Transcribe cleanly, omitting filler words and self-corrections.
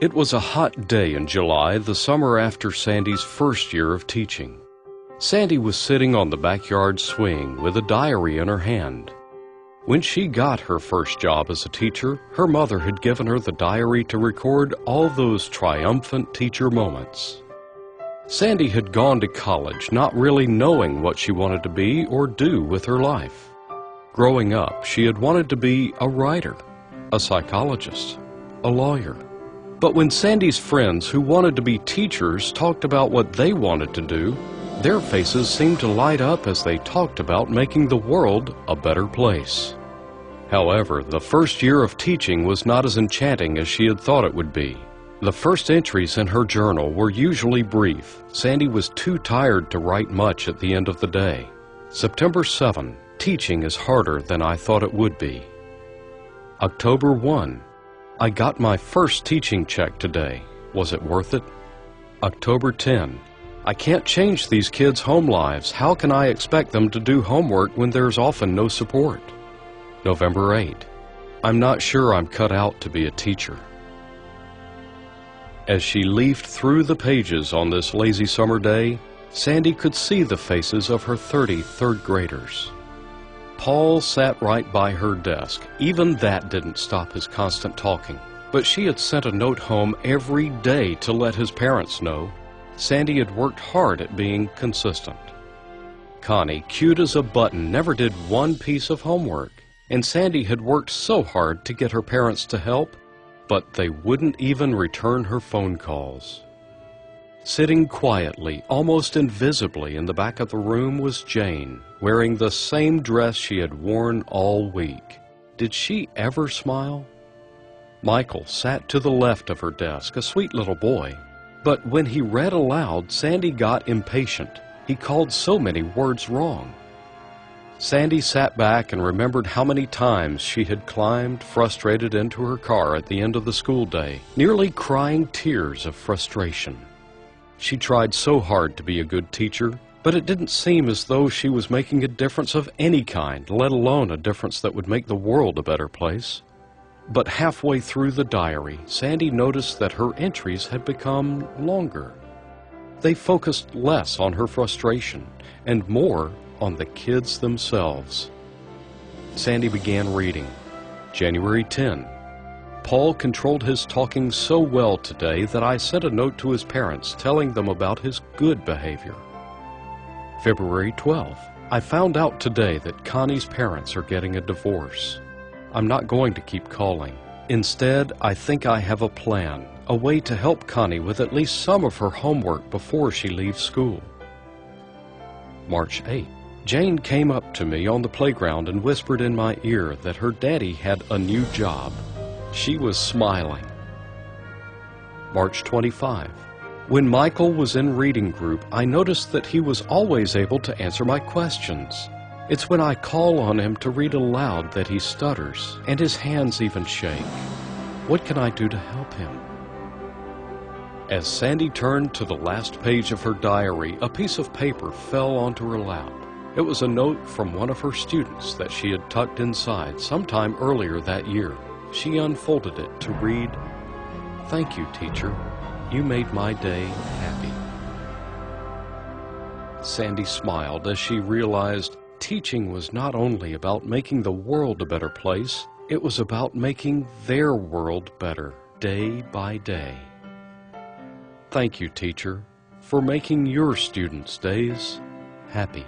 It was a hot day in July, the summer after Sandy's first year of teaching. Sandy was sitting on the backyard swing with a diary in her hand. When she got her first job as a teacher, her mother had given her the diary to record all those triumphant teacher moments. Sandy had gone to college not really knowing what she wanted to be or do with her life. Growing up, she had wanted to be a writer, a psychologist, a lawyer. But when Sandy's friends who wanted to be teachers talked about what they wanted to do, their faces seemed to light up as they talked about making the world a better place. However, the first year of teaching was not as enchanting as she had thought it would be. The first entries in her journal were usually brief. Sandy was too tired to write much at the end of the day. September 7, teaching is harder than I thought it would be. October 1, I got my first teaching check today. Was it worth it? October 10, I can't change these kids' home lives. How can I expect them to do homework when there's often no support? November 8, I'm not sure I'm cut out to be a teacher. As she leafed through the pages on this lazy summer day, Sandy could see the faces of her 30 third graders. Paul sat right by her desk. Even that didn't stop his constant talking. But she had sent a note home every day to let his parents know. Sandy had worked hard at being consistent. Connie, cute as a button, never did one piece of homework. And Sandy had worked so hard to get her parents to help, but they wouldn't even return her phone calls. Sitting quietly, almost invisibly in the back of the room was Jane, wearing the same dress she had worn all week. Did she ever smile? Michael sat to the left of her desk, a sweet little boy. But when he read aloud, Sandy got impatient. He called so many words wrong. Sandy sat back and remembered how many times she had climbed frustrated into her car at the end of the school day, nearly crying tears of frustration. She tried so hard to be a good teacher, but it didn't seem as though she was making a difference of any kind, let alone a difference that would make the world a better place. But halfway through the diary, Sandy noticed that her entries had become longer. They focused less on her frustration and more on the kids themselves. Sandy began reading. January 10. Paul controlled his talking so well today that I sent a note to his parents telling them about his good behavior. February 12. I found out today that Connie's parents are getting a divorce. I'm not going to keep calling. Instead, I think I have a plan, a way to help Connie with at least some of her homework before she leaves school. March 8. Jane came up to me on the playground and whispered in my ear that her daddy had a new job. She was smiling. March 25. When Michael was in reading group, I noticed that he was always able to answer my questions. It's when I call on him to read aloud that he stutters, and his hands even shake. What can I do to help him? As Sandy turned to the last page of her diary, a piece of paper fell onto her lap. It was a note from one of her students that she had tucked inside sometime earlier that year. She unfolded it to read, "Thank you, teacher. You made my day happy." Sandy smiled as she realized teaching was not only about making the world a better place, it was about making their world better day by day. Thank you, teacher, for making your students' days happy.